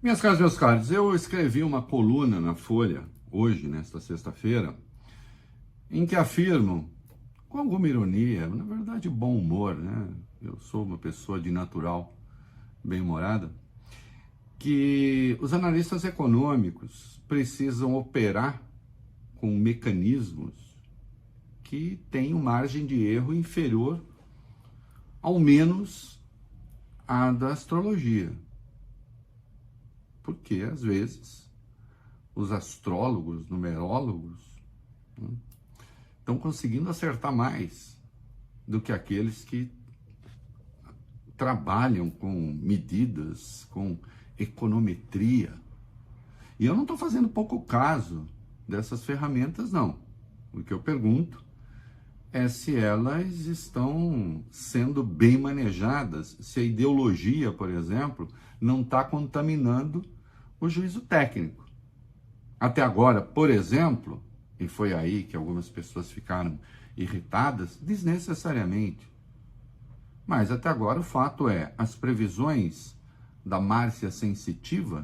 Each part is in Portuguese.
Minhas caras, meus caros, eu escrevi uma coluna na Folha, hoje, nesta sexta-feira, em que afirmo, com alguma ironia, na verdade bom humor, né? Eu sou uma pessoa de natural bem-humorada, que os analistas econômicos precisam operar com mecanismos que tenham margem de erro inferior, ao menos, à da astrologia. Porque, às vezes, os astrólogos, numerólogos, né, estão conseguindo acertar mais do que aqueles que trabalham com medidas, com econometria. E eu não estou fazendo pouco caso dessas ferramentas, não. O que eu pergunto é se elas estão sendo bem manejadas, se a ideologia, por exemplo, não está contaminando o juízo técnico. Até agora, por exemplo, e foi aí que algumas pessoas ficaram irritadas, desnecessariamente. Mas até agora o fato é, as previsões da Márcia Sensitiva,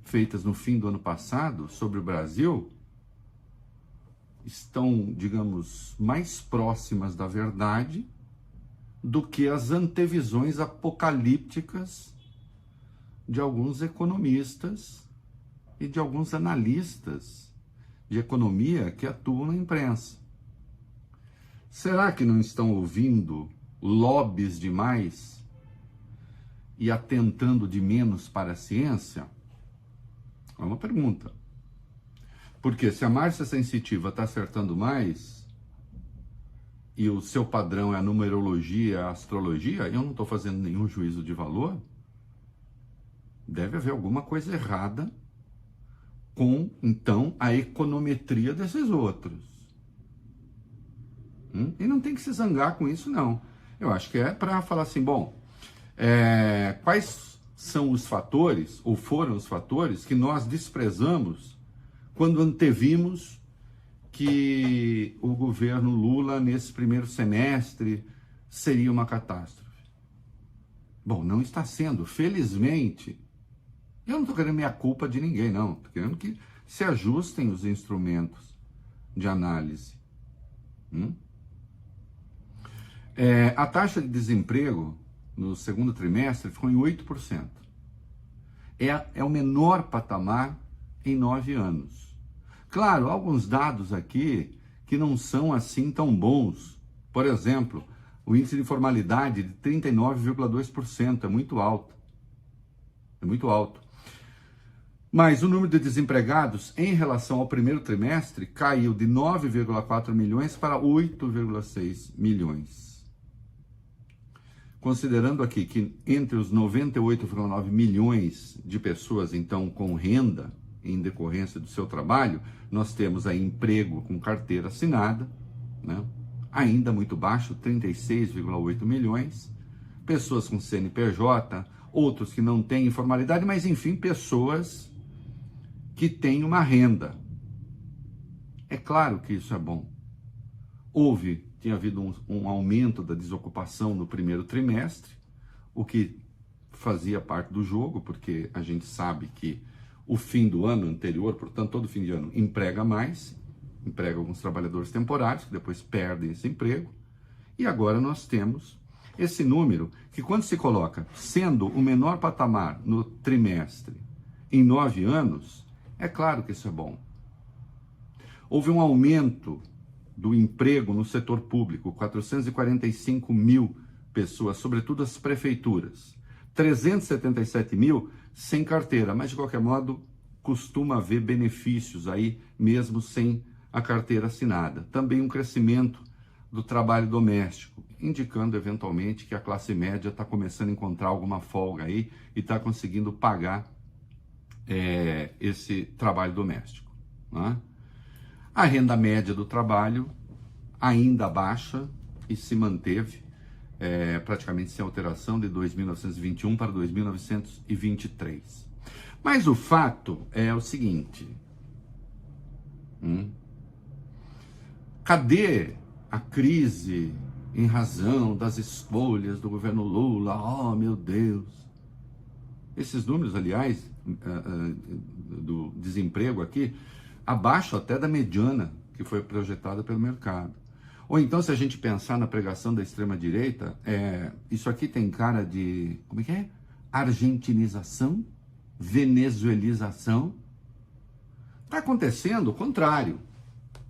feitas no fim do ano passado sobre o Brasil, estão, digamos, mais próximas da verdade do que as antevisões apocalípticas de alguns economistas e de alguns analistas de economia que atuam na imprensa. Será que não estão ouvindo lobbies demais e atentando de menos para a ciência? É uma pergunta. Porque se a Márcia Sensitiva está acertando mais e o seu padrão é a numerologia, a astrologia, eu não estou fazendo nenhum juízo de valor, deve haver alguma coisa errada com, então, a econometria desses outros. E não tem que se zangar com isso, não. Eu acho que é para falar assim, bom, quais são os fatores, ou foram os fatores, que nós desprezamos quando antevimos que o governo Lula, nesse primeiro semestre, seria uma catástrofe? Bom, não está sendo, felizmente. Eu não estou querendo meia culpa de ninguém, não. Estou querendo que se ajustem os instrumentos de análise. A taxa de desemprego no segundo trimestre ficou em 8%. É o menor patamar em 9 anos. Claro, há alguns dados aqui que não são assim tão bons. Por exemplo, o índice de informalidade de 39,2%, é muito alto. É muito alto. Mas o número de desempregados em relação ao primeiro trimestre caiu de 9,4 milhões para 8,6 milhões. Considerando aqui que entre os 98,9 milhões de pessoas, então, com renda em decorrência do seu trabalho, nós temos aí emprego com carteira assinada, né? Ainda muito baixo, 36,8 milhões, pessoas com CNPJ, outros que não têm informalidade, mas enfim, pessoas que têm uma renda. É claro que isso é bom. Tinha havido um aumento da desocupação no primeiro trimestre, o que fazia parte do jogo, porque a gente sabe que o fim do ano anterior, portanto, todo fim de ano, emprega alguns trabalhadores temporários, que depois perdem esse emprego, e agora nós temos esse número, que quando se coloca sendo o menor patamar no trimestre em 9 anos, é claro que isso é bom. Houve um aumento do emprego no setor público, 445 mil pessoas, sobretudo as prefeituras. 377 mil sem carteira, mas de qualquer modo costuma haver benefícios aí, mesmo sem a carteira assinada. Também um crescimento do trabalho doméstico, indicando eventualmente que a classe média está começando a encontrar alguma folga aí e está conseguindo pagar esse trabalho doméstico, né? A renda média do trabalho ainda baixa e se manteve praticamente sem alteração de 2.921 para 2.923. Mas o fato é o seguinte, cadê a crise em razão das escolhas do governo Lula? Oh, meu Deus! Esses números, aliás, do desemprego aqui, abaixo até da mediana que foi projetada pelo mercado. Ou então, se a gente pensar na pregação da extrema-direita, isso aqui tem cara de, como é que é? Argentinização, venezuelização. Está acontecendo o contrário.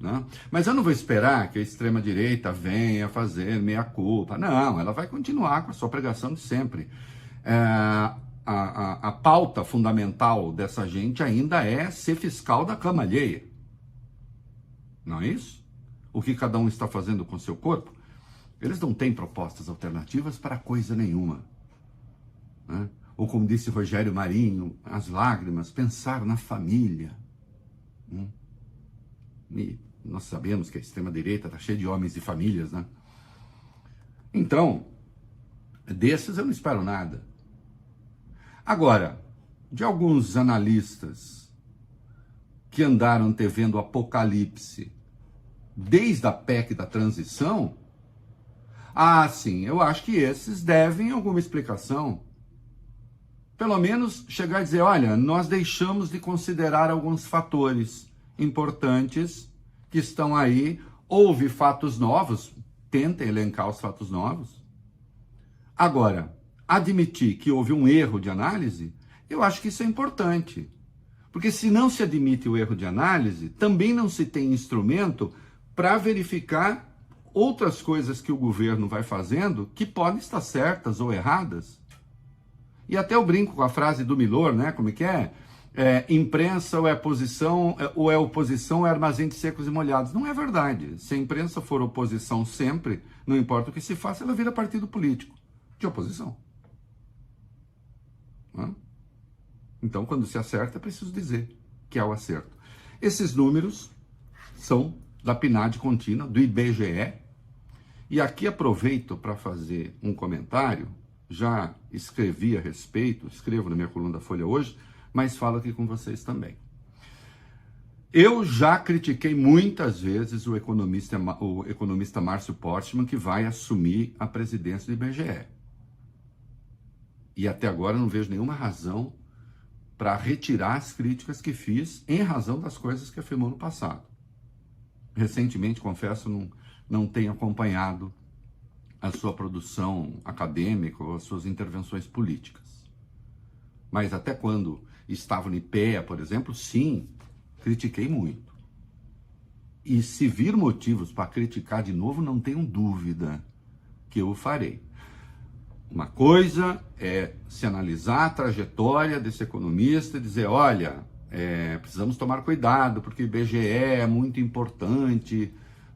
Né? Mas eu não vou esperar que a extrema-direita venha fazer meia-culpa. Não, ela vai continuar com a sua pregação de sempre. A pauta fundamental dessa gente ainda é ser fiscal da cama alheia. Não é isso? O que cada um está fazendo com seu corpo? Eles não têm propostas alternativas para coisa nenhuma. Né? Ou como disse Rogério Marinho, as lágrimas, pensar na família. E nós sabemos que a extrema-direita está cheia de homens e famílias, né? Então, desses eu não espero nada. Agora, de alguns analistas que andaram antevendo o apocalipse desde a PEC da transição, sim, eu acho que esses devem alguma explicação. Pelo menos chegar a dizer, olha, nós deixamos de considerar alguns fatores importantes que estão aí, houve fatos novos, tentem elencar os fatos novos. Agora, admitir que houve um erro de análise, eu acho que isso é importante. Porque se não se admite o erro de análise, também não se tem instrumento para verificar outras coisas que o governo vai fazendo que podem estar certas ou erradas. E até eu brinco com a frase do Milor, né? Como é que é? Imprensa ou é oposição ou é armazém de secos e molhados. Não é verdade. Se a imprensa for oposição sempre, não importa o que se faça, ela vira partido político de oposição. Então, quando se acerta, é preciso dizer que é o acerto. Esses números são da PNAD contínua, do IBGE, e aqui aproveito para fazer um comentário, já escrevi a respeito, escrevo na minha coluna da Folha hoje, mas falo aqui com vocês também. Eu já critiquei muitas vezes o economista Márcio Portman, que vai assumir a presidência do IBGE. E até agora não vejo nenhuma razão para retirar as críticas que fiz em razão das coisas que afirmou no passado. Recentemente, confesso, não tenho acompanhado a sua produção acadêmica ou as suas intervenções políticas. Mas até quando estava no IPEA, por exemplo, sim, critiquei muito. E se vir motivos para criticar de novo, não tenho dúvida que eu o farei. Uma coisa é se analisar a trajetória desse economista e dizer, olha, precisamos tomar cuidado, porque o IBGE é muito importante,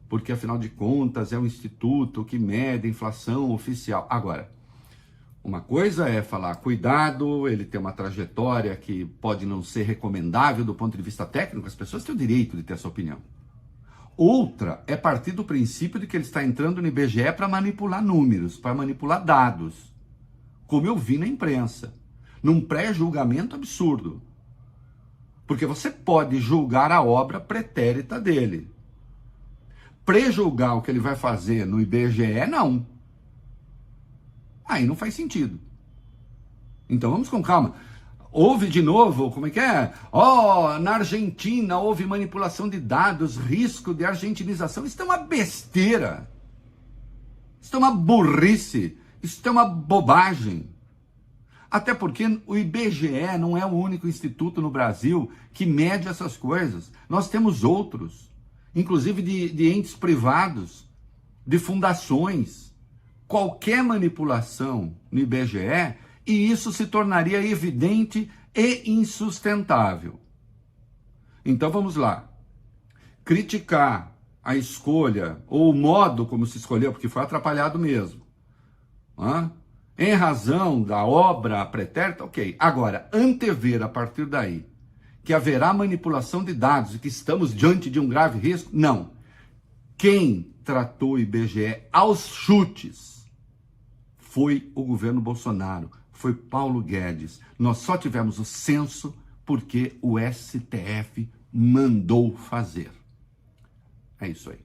porque afinal de contas é um instituto que mede a inflação oficial. Agora, uma coisa é falar, cuidado, ele tem uma trajetória que pode não ser recomendável do ponto de vista técnico, as pessoas têm o direito de ter essa opinião. Outra é partir do princípio de que ele está entrando no IBGE para manipular números, para manipular dados, como eu vi na imprensa, num pré-julgamento absurdo. Porque você pode julgar a obra pretérita dele. Prejulgar o que ele vai fazer no IBGE, não. Aí não faz sentido. Então vamos com calma. Houve de novo, como é que é? Na Argentina houve manipulação de dados, risco de argentinização. Isso é uma besteira. Isso é uma burrice. Isso é uma bobagem. Até porque o IBGE não é o único instituto no Brasil que mede essas coisas. Nós temos outros, inclusive de entes privados, de fundações. Qualquer manipulação no IBGE, e isso se tornaria evidente e insustentável. Então vamos lá. Criticar a escolha, ou o modo como se escolheu, porque foi atrapalhado mesmo, em razão da obra pretérita, ok. Agora, antever a partir daí que haverá manipulação de dados e que estamos diante de um grave risco, não. Quem tratou o IBGE aos chutes foi o governo Bolsonaro, foi Paulo Guedes. Nós só tivemos o censo porque o STF mandou fazer. É isso aí.